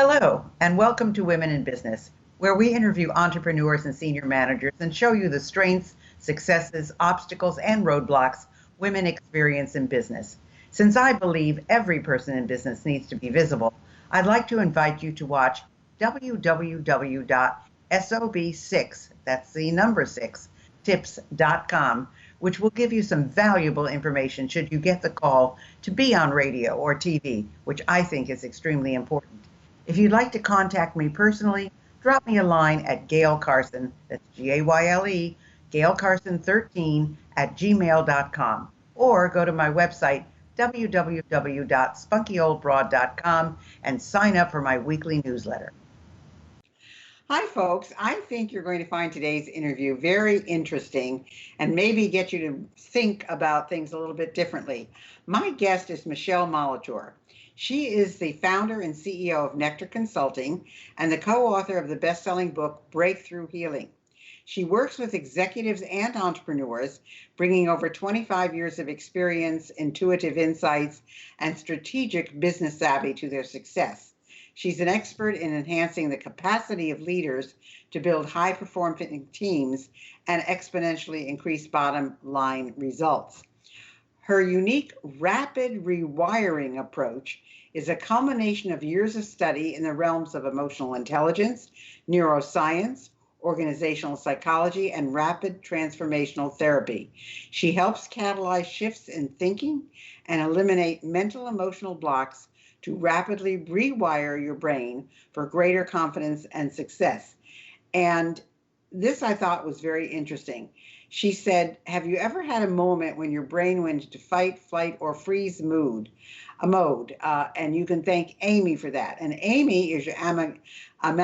Hello, and welcome to Women in Business, where we interview entrepreneurs and senior managers and show you the strengths, successes, obstacles, and roadblocks women experience in business. Since I believe every person in business needs to be visible, I'd like to invite you to watch www.sob6, that's the number 6, tips.com, which will give you some valuable information should you get the call to be on radio or TV, which I think is extremely important. If you'd like to contact me personally, drop me a line at Gayle Carson, that's Gayle, Gayle Carson 13 at gmail.com, or go to my website, www.spunkyoldbroad.com, and sign up for my weekly newsletter. Hi, folks. I think you're going to find today's interview very interesting and maybe get you to think about things a little bit differently. My guest is Michele Molitor. She is the founder and CEO of Nectar Consulting and the co-author of the best-selling book, Breakthrough Healing. She works with executives and entrepreneurs, bringing over 25 years of experience, intuitive insights, and strategic business savvy to their success. She's an expert in enhancing the capacity of leaders to build high-performing teams and exponentially increase bottom-line results. Her unique rapid rewiring approach is a culmination of years of study in the realms of emotional intelligence, neuroscience, organizational psychology, and rapid transformational therapy. She helps catalyze shifts in thinking and eliminate mental emotional blocks to rapidly rewire your brain for greater confidence and success. And this I thought was very interesting. She said, have you ever had a moment when your brain went into fight, flight, or freeze mode? And you can thank Amy for that. And Amy is your amygdala. I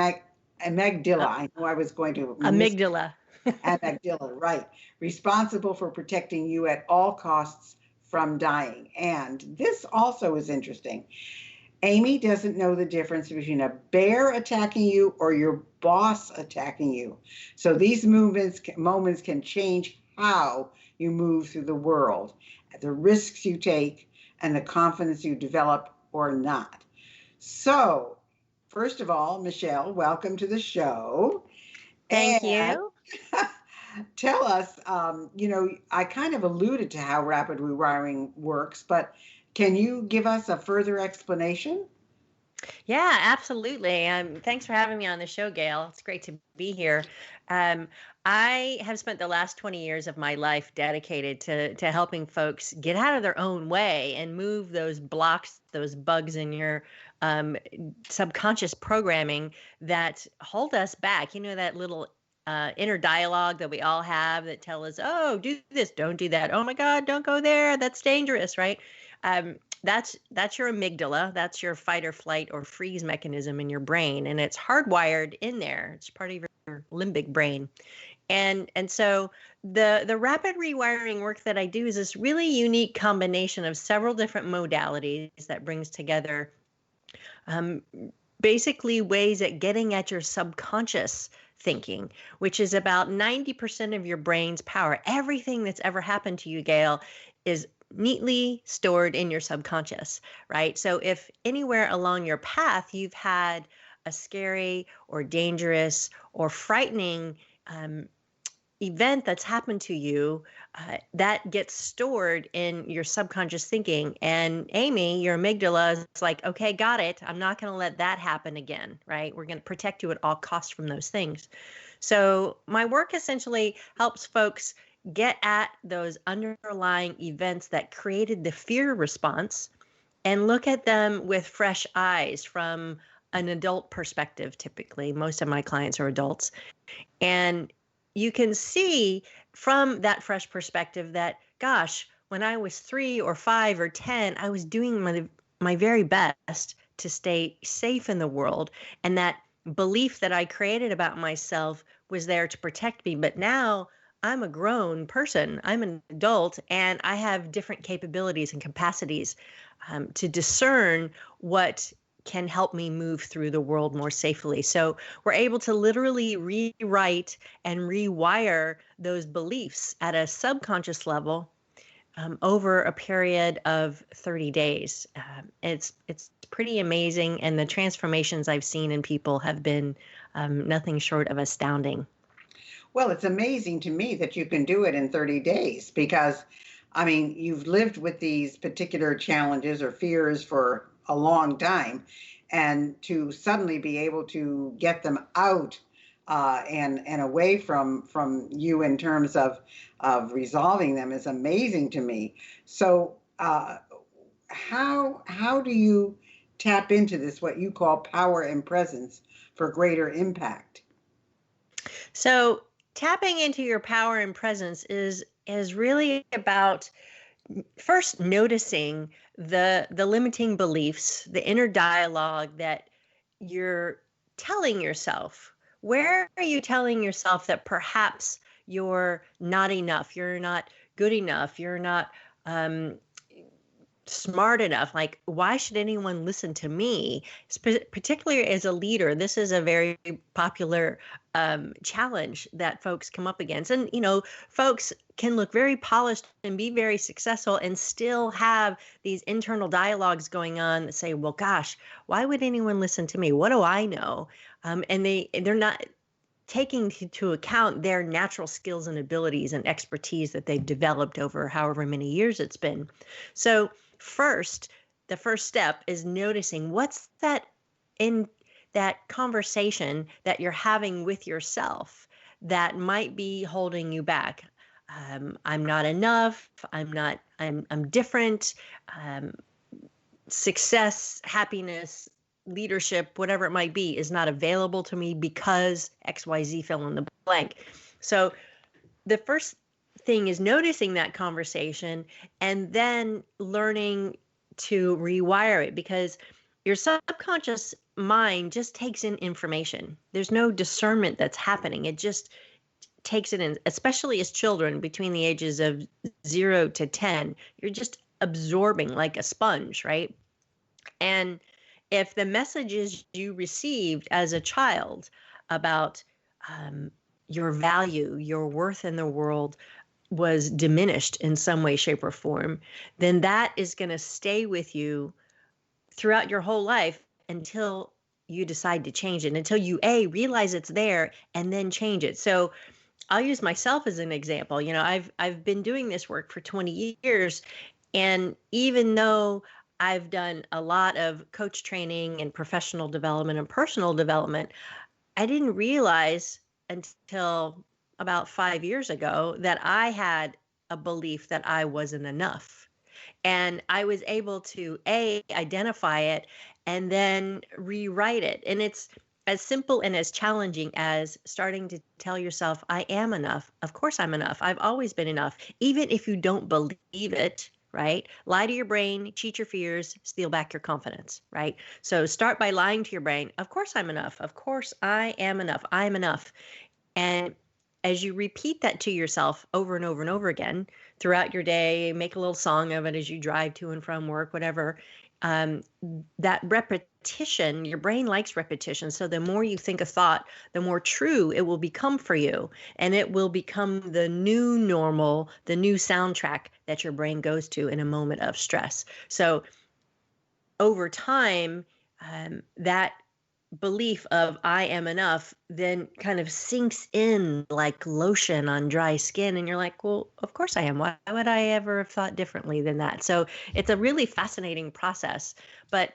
know I was going to amygdala. Amygdala, right. Responsible for protecting you at all costs from dying. And this also is interesting. Amy doesn't know the difference between a bear attacking you or your boss attacking you. So these moments can change how you move through the world, the risks you take, and the confidence you develop or not. So, first of all, Michele, welcome to the show. Thank you. Tell us, I kind of alluded to how rapid rewiring works, but can you give us a further explanation? Yeah, absolutely. Thanks for having me on the show, Gayle. It's great to be here. I have spent the last 20 years of my life dedicated to helping folks get out of their own way and move those blocks, those bugs in your subconscious programming that hold us back. You know, that little inner dialogue that we all have that tell us, oh, do this, don't do that. Oh my God, don't go there. That's dangerous, right? That's your amygdala. That's your fight or flight or freeze mechanism in your brain. And it's hardwired in there. It's part of your limbic brain. And so the rapid rewiring work that I do is this really unique combination of several different modalities that brings together basically ways at getting at your subconscious thinking, which is about 90% of your brain's power. Everything that's ever happened to you, Gayle, is neatly stored in your subconscious, right? So if anywhere along your path you've had a scary or dangerous or frightening event that's happened to you, that gets stored in your subconscious thinking. And Amy, your amygdala, is like, okay, got it. I'm not going to let that happen again, right? We're going to protect you at all costs from those things. So my work essentially helps folks get at those underlying events that created the fear response and look at them with fresh eyes from an adult perspective. Typically, most of my clients are adults. And you can see from that fresh perspective that, gosh, when I was 3 or 5 or 10, I was doing my very best to stay safe in the world. And that belief that I created about myself was there to protect me. But now I'm a grown person, I'm an adult, and I have different capabilities and capacities to discern what can help me move through the world more safely. So we're able to literally rewrite and rewire those beliefs at a subconscious level over a period of 30 days. It's pretty amazing, and the transformations I've seen in people have been nothing short of astounding. Well, it's amazing to me that you can do it in 30 days because, I mean, you've lived with these particular challenges or fears for a long time, and to suddenly be able to get them out and away from you in terms of resolving them is amazing to me. So, how do you tap into this, what you call power and presence, for greater impact? So tapping into your power and presence is really about first noticing the limiting beliefs, the inner dialogue that you're telling yourself. Where are you telling yourself that perhaps you're not enough, you're not good enough, you're not um, smart enough? Like, why should anyone listen to me? Particularly as a leader, this is a very popular challenge that folks come up against. And, folks can look very polished and be very successful and still have these internal dialogues going on that say, well, gosh, why would anyone listen to me? What do I know? And they're not taking to account their natural skills and abilities and expertise that they've developed over however many years it's been. So the first step is noticing what's that in that conversation that you're having with yourself that might be holding you back. I'm not enough. I'm different. Um, Success, happiness, leadership, whatever it might be, is not available to me because XYZ fill in the blank. So the first thing is noticing that conversation and then learning to rewire it, because your subconscious mind just takes in information. There's no discernment that's happening. It just takes it in, especially as children between the ages of 0 to 10. You're just absorbing like a sponge, right? And if the messages you received as a child about your value, your worth in the world was diminished in some way, shape, or form, then that is going to stay with you throughout your whole life until you decide to change it, until you realize it's there and then change it. So I'll use myself as an example. I've been doing this work for 20 years, and even though I've done a lot of coach training and professional development and personal development, I didn't realize until about 5 years ago that I had a belief that I wasn't enough. And I was able to identify it and then rewrite it. And it's as simple and as challenging as starting to tell yourself, I am enough. Of course I'm enough. I've always been enough. Even if you don't believe it, right? Lie to your brain, cheat your fears, steal back your confidence, right? So start by lying to your brain. Of course I'm enough. Of course I am enough. I'm enough. And as you repeat that to yourself over and over and over again throughout your day, make a little song of it as you drive to and from work, whatever, that repetition, your brain likes repetition. So the more you think a thought, the more true it will become for you. And it will become the new normal, the new soundtrack that your brain goes to in a moment of stress. So over time, that belief of I am enough then kind of sinks in like lotion on dry skin. And you're like, well, of course I am. Why would I ever have thought differently than that? So it's a really fascinating process. But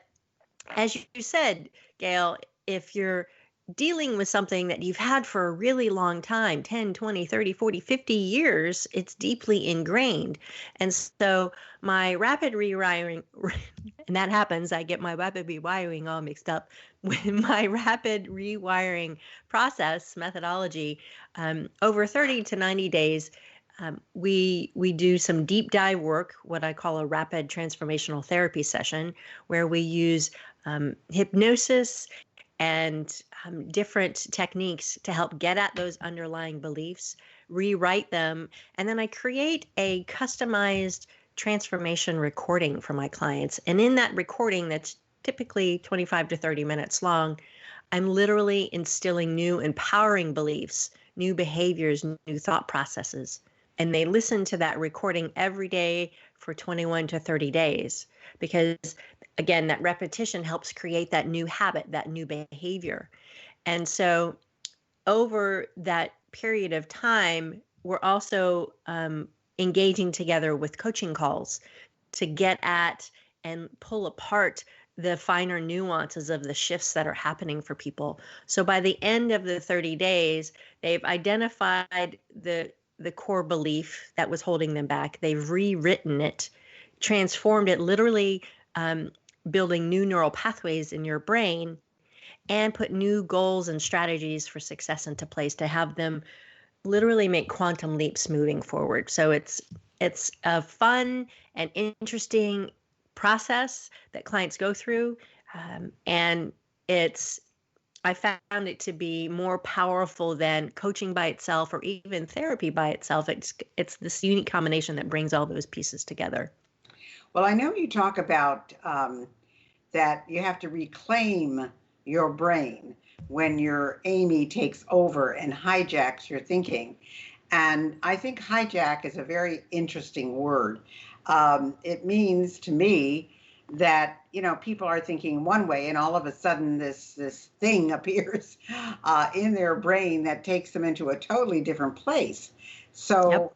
as you said, Gayle, if you're dealing with something that you've had for a really long time, 10, 20, 30, 40, 50 years, it's deeply ingrained. And so my rapid rewiring, and that happens, I get my rapid rewiring all mixed up. With my rapid rewiring process methodology, over 30 to 90 days, we do some deep dive work, what I call a rapid transformational therapy session, where we use hypnosis and different techniques to help get at those underlying beliefs, rewrite them, and then I create a customized transformation recording for my clients. And in that recording, that's typically 25 to 30 minutes long, I'm literally instilling new empowering beliefs, new behaviors, new thought processes. and they listen to that recording every day for 21 to 30 days, because again, that repetition helps create that new habit, that new behavior. And so over that period of time, we're also engaging together with coaching calls to get at and pull apart the finer nuances of the shifts that are happening for people. So by the end of the 30 days, they've identified the core belief that was holding them back. They've rewritten it, transformed it, literally building new neural pathways in your brain, and put new goals and strategies for success into place to have them literally make quantum leaps moving forward. So it's a fun and interesting process that clients go through, and I found it to be more powerful than coaching by itself or even therapy by itself. It's this unique combination that brings all those pieces together. Well, I know you talk about that you have to reclaim your brain when your Amy takes over and hijacks your thinking. And I think hijack is a very interesting word. It means to me that, you know, people are thinking one way and all of a sudden this thing appears in their brain that takes them into a totally different place. So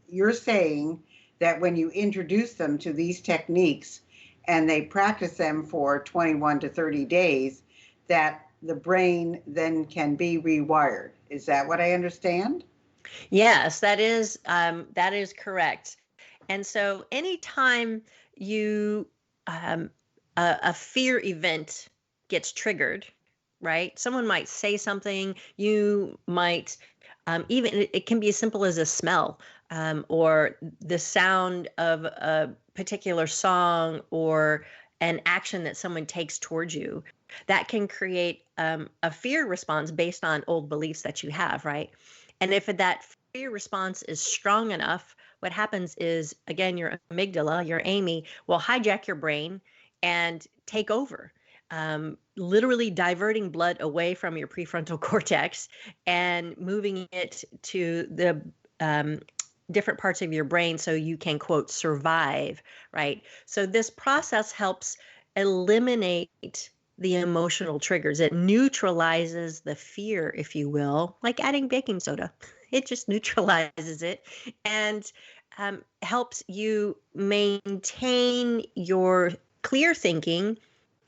you're saying that when you introduce them to these techniques and they practice them for 21 to 30 days, that the brain then can be rewired. Is that what I understand? Yes, that is correct. And so anytime you a fear event gets triggered, right? Someone might say something, you might even it can be as simple as a smell, or the sound of a particular song, or an action that someone takes towards you that can create a fear response based on old beliefs that you have, right? And if that fear response is strong enough, what happens is, again, your amygdala, your Amy, will hijack your brain and take over, literally diverting blood away from your prefrontal cortex and moving it to the different parts of your brain so you can, quote, survive, right? So this process helps eliminate the emotional triggers. It neutralizes the fear, if you will, like adding baking soda. It just neutralizes it and helps you maintain your clear thinking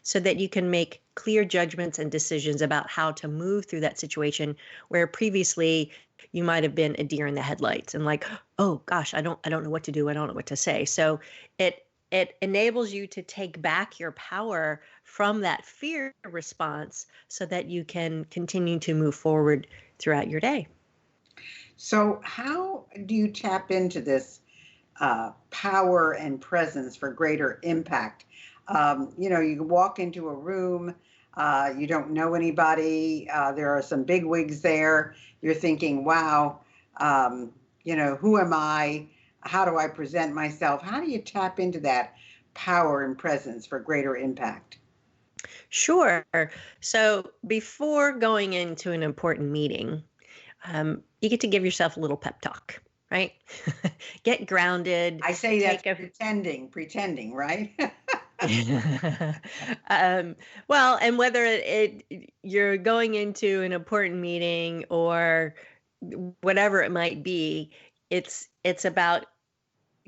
so that you can make clear judgments and decisions about how to move through that situation where previously you might have been a deer in the headlights and like, oh gosh, I don't know what to do. I don't know what to say. So it enables you to take back your power from that fear response so that you can continue to move forward throughout your day. So how do you tap into this power and presence for greater impact? You know, you walk into a room, you don't know anybody, there are some big wigs there, you're thinking, wow, you know, who am I? How do I present myself? How do you tap into that power and presence for greater impact? Sure. So before going into an important meeting, you get to give yourself a little pep talk, right? Get grounded. I say that's pretending, right? Well, and whether you're going into an important meeting or whatever it might be, it's about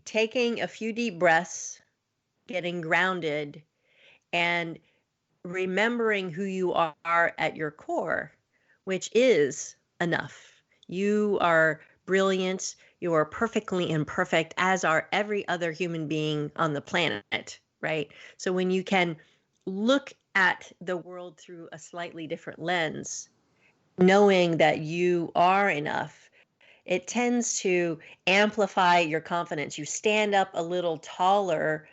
taking a few deep breaths, getting grounded, and remembering who you are at your core, which is enough. You are brilliant. You are perfectly imperfect, as are every other human being on the planet, right? So when you can look at the world through a slightly different lens, knowing that you are enough, it tends to amplify your confidence. You stand up a little taller,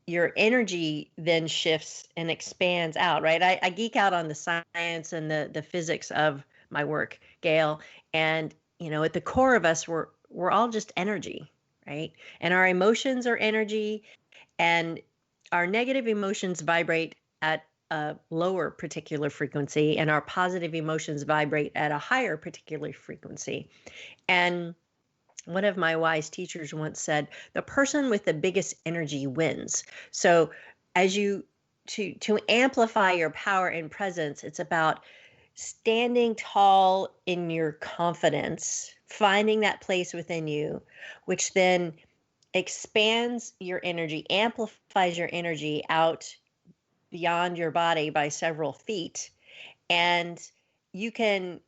your energy then shifts and expands out, right? I geek out on the science and the physics of my work, Gayle. And, you know, at the core of us, we're all just energy, right? And our emotions are energy, and our negative emotions vibrate at a lower particular frequency, and our positive emotions vibrate at a higher particular frequency. And One of my wise teachers once said, the person with the biggest energy wins. So as you to amplify your power and presence, it's about standing tall in your confidence, finding that place within you, which then expands your energy, amplifies your energy out beyond your body by several feet. And you can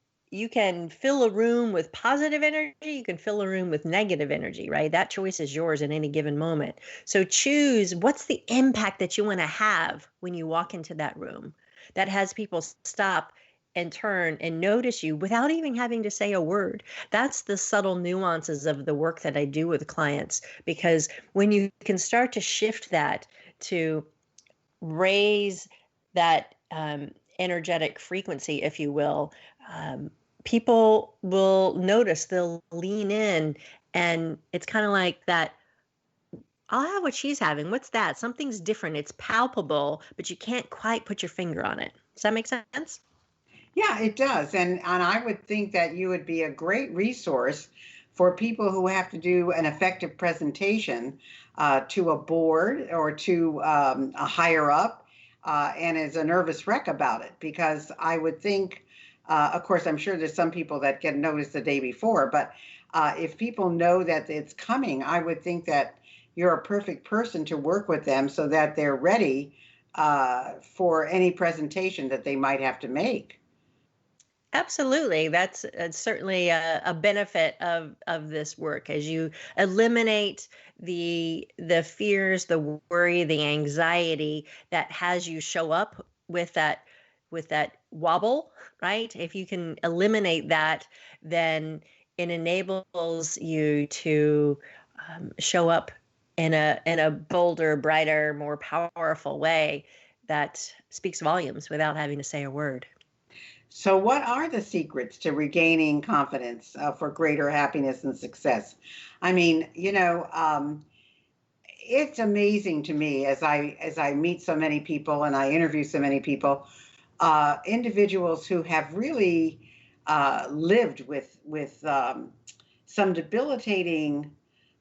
fill a room with positive energy, you can fill a room with negative energy, right? That choice is yours at any given moment. So choose what's the impact that you want to have when you walk into that room that has people stop and turn and notice you without even having to say a word. That's the subtle nuances of the work that I do with clients, because when you can start to shift that to raise that energetic frequency, if you will, people will notice, they'll lean in, and it's kind of like that. I'll have what she's having. What's that? Something's different. It's palpable, but you can't quite put your finger on it. Does that make sense? Yeah, it does. And I would think that you would be a great resource for people who have to do an effective presentation to a board or to a higher up and is a nervous wreck about it. Because I would think, of course, I'm sure there's some people that get noticed the day before, but if people know that it's coming, I would think that you're a perfect person to work with them so that they're ready for any presentation that they might have to make. Absolutely. That's certainly a benefit of this work, as you eliminate the fears, the worry, the anxiety that has you show up with that wobble, right? If you can eliminate that, then it enables you to show up in a bolder, brighter, more powerful way that speaks volumes without having to say a word. So, what are the secrets to regaining confidence for greater happiness and success? I mean, it's amazing to me as I meet so many people and I interview so many people, individuals who have really lived with some debilitating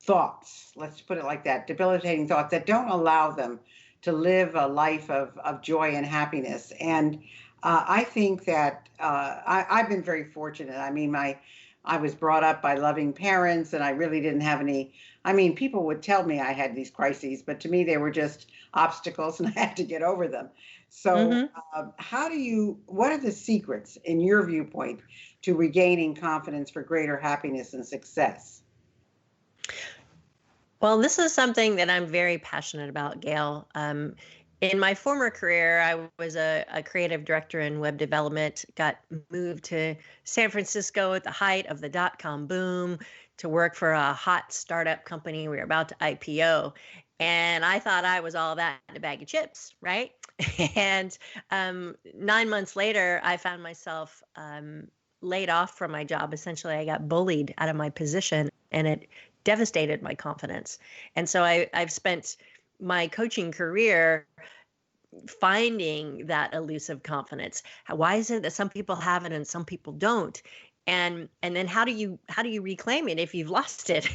thoughts. Let's put it like that: debilitating thoughts that don't allow them to live a life of joy and happiness. And I think that I've been very fortunate. I mean, I was brought up by loving parents, and I really didn't have any. I mean, people would tell me I had these crises, but to me, they were just obstacles, and I had to get over them. So, Mm-hmm. what are the secrets, in your viewpoint, to regaining confidence for greater happiness and success? Well, this is something that I'm very passionate about, Gail. In my former career, I was a creative director in web development, got moved to San Francisco at the height of the dot-com boom to work for a hot startup company. We were about to IPO. And I thought I was all that in a bag of chips, right? And 9 months later, I found myself laid off from my job. Essentially, I got bullied out of my position, and it devastated my confidence. And so I've spent my coaching career finding that elusive confidence. Why is it that some people have it and some people don't? And then how do you reclaim it if you've lost it?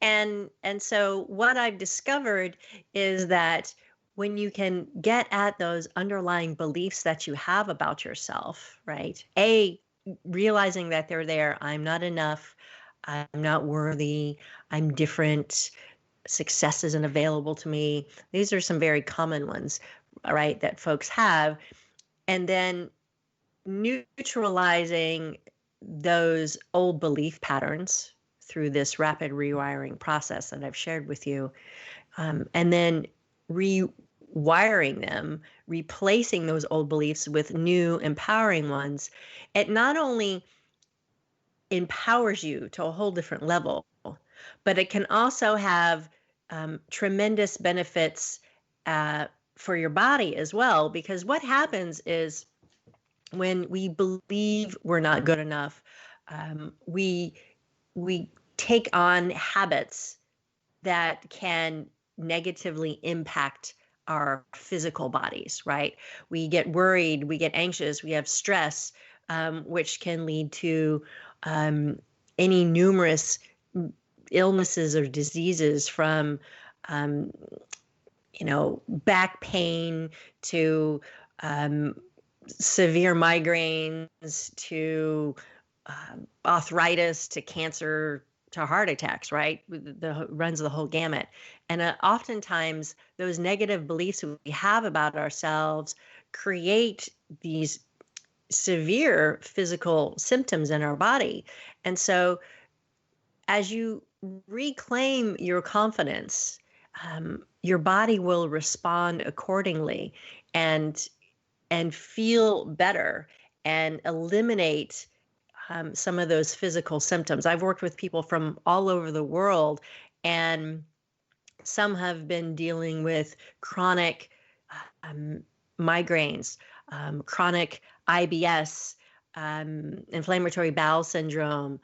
And so what I've discovered is that when you can get at those underlying beliefs that you have about yourself, right? Realizing that they're there. I'm not enough. I'm not worthy. I'm different. Success isn't available to me. These are some very common ones, right, that folks have. And then neutralizing those old belief patterns through this rapid rewiring process that I've shared with you. And then rewiring them, replacing those old beliefs with new empowering ones. It not only empowers you to a whole different level, but it can also have tremendous benefits for your body as well. Because what happens is when we believe we're not good enough, we take on habits that can negatively impact our physical bodies, right? We get worried, we get anxious, we have stress, which can lead to any numerous illnesses or diseases from, back pain to severe migraines to arthritis to cancer to heart attacks, right? Runs the whole gamut. And oftentimes those negative beliefs we have about ourselves create these severe physical symptoms in our body. And so as you reclaim your confidence, your body will respond accordingly and feel better and eliminate some of those physical symptoms. I've worked with people from all over the world, and some have been dealing with chronic migraines, chronic IBS, inflammatory bowel syndrome,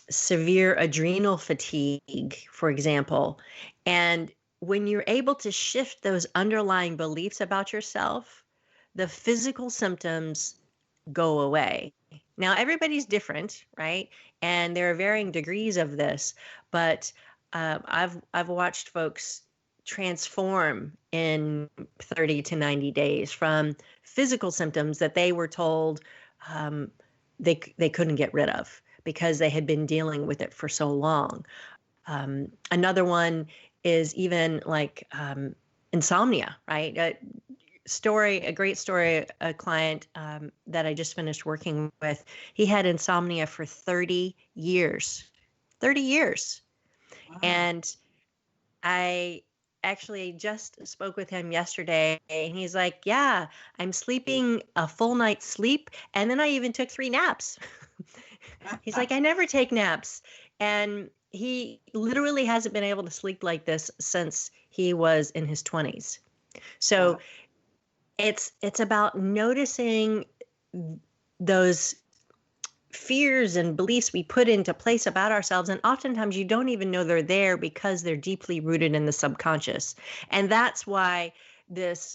severe adrenal fatigue, for example. And when you're able to shift those underlying beliefs about yourself, the physical symptoms go away. Now, everybody's different, right? And there are varying degrees of this, but I've watched folks transform in 30 to 90 days from physical symptoms that they were told they couldn't get rid of because they had been dealing with it for so long. Another one is even like insomnia, right? A great story, a client that I just finished working with, he had insomnia for 30 years. 30 years. Wow. And I actually just spoke with him yesterday, and he's like, yeah, I'm sleeping a full night's sleep, and then I even took 3 naps. He's like, I never take naps. And he literally hasn't been able to sleep like this since he was in his 20s. So wow. It's about noticing those fears and beliefs we put into place about ourselves. And oftentimes you don't even know they're there because they're deeply rooted in the subconscious. And that's why this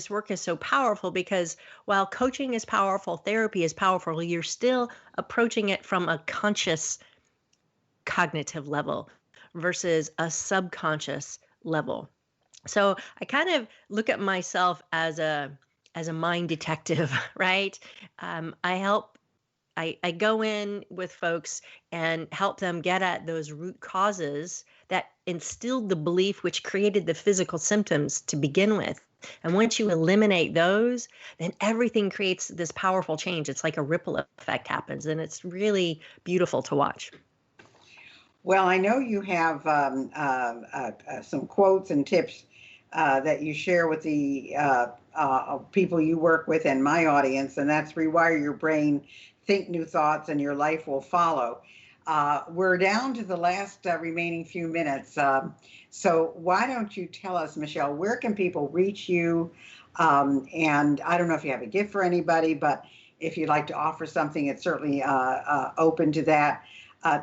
work is so powerful, because while coaching is powerful, therapy is powerful, you're still approaching it from a conscious cognitive level versus a subconscious level. So I kind of look at myself as a mind detective, right? I go in with folks and help them get at those root causes that instilled the belief which created the physical symptoms to begin with. And once you eliminate those, then everything creates this powerful change. It's like a ripple effect happens, and it's really beautiful to watch. Well, I know you have some quotes and tips that you share with the people you work with and my audience, and that's rewire your brain, think new thoughts, and your life will follow. We're down to the last remaining few minutes. So why don't you tell us, Michele, where can people reach you? And I don't know if you have a gift for anybody, but if you'd like to offer something, it's certainly open to that.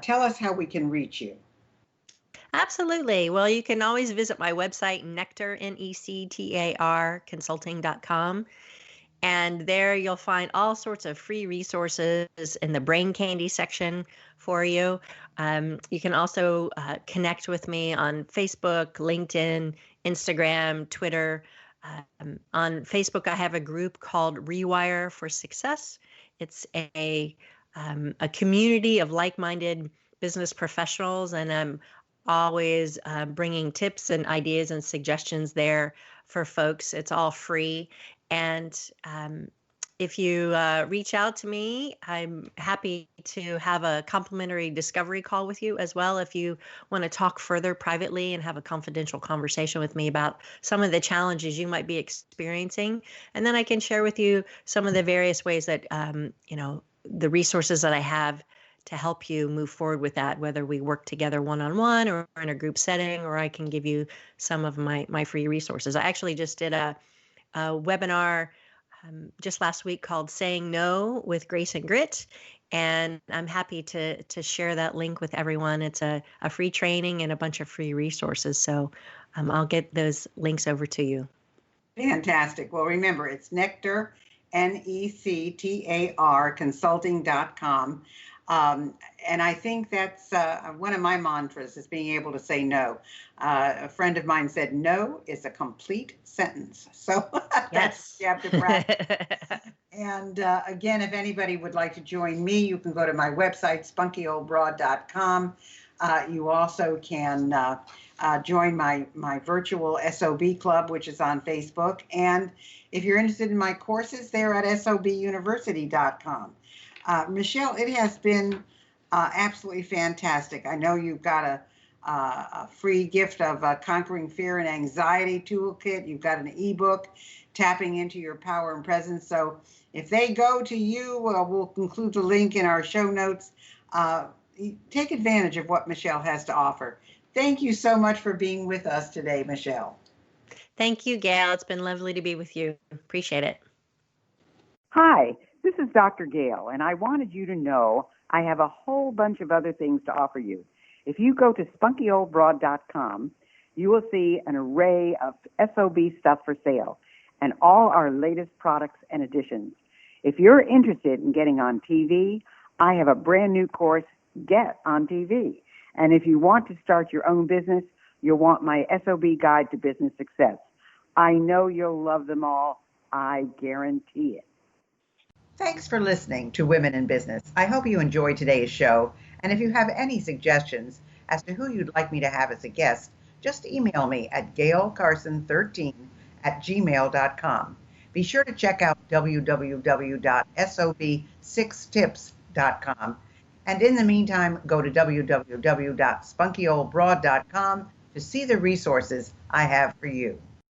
Tell us how we can reach you. Absolutely. Well, you can always visit my website, Nectar, Nectar, consulting.com. And there you'll find all sorts of free resources in the brain candy section for you. You can also connect with me on Facebook, LinkedIn, Instagram, Twitter. On Facebook, I have a group called Rewire for Success. It's a community of like-minded business professionals, and I'm always bringing tips and ideas and suggestions there for folks. It's all free. And if you reach out to me, I'm happy to have a complimentary discovery call with you as well if you want to talk further privately and have a confidential conversation with me about some of the challenges you might be experiencing. And then I can share with you some of the various ways that, the resources that I have to help you move forward with that, whether we work together one-on-one or in a group setting, or I can give you some of my free resources. I actually just did a webinar just last week called Saying No with Grace and Grit, and I'm happy to share that link with everyone. It's a free training and a bunch of free resources, so I'll get those links over to you. Fantastic. Well, remember, it's Nectar, Nectar, consulting.com. And I think that's one of my mantras is being able to say no. A friend of mine said, no is a complete sentence. So that's Yes. what you have to practice. And again, if anybody would like to join me, you can go to my website, spunkyoldbroad.com. You also can join my virtual SOB club, which is on Facebook. And if you're interested in my courses, they're at sobuniversity.com. Michele, it has been absolutely fantastic. I know you've got a free gift of Conquering Fear and Anxiety Toolkit. You've got an ebook, Tapping into Your Power and Presence. So if they go to you, we'll include the link in our show notes. Take advantage of what Michele has to offer. Thank you so much for being with us today, Michele. Thank you, Gayle. It's been lovely to be with you. Appreciate it. Hi, this is Dr. Gayle, and I wanted you to know I have a whole bunch of other things to offer you. If you go to spunkyoldbroad.com, you will see an array of SOB stuff for sale and all our latest products and additions. If you're interested in getting on TV, I have a brand new course, Get on TV. And if you want to start your own business, you'll want my SOB Guide to Business Success. I know you'll love them all. I guarantee it. Thanks for listening to Women in Business. I hope you enjoyed today's show. And if you have any suggestions as to who you'd like me to have as a guest, just email me at gaylecarson13@gmail.com. Be sure to check out www.sob6tips.com. And in the meantime, go to www.spunkyoldbroad.com to see the resources I have for you.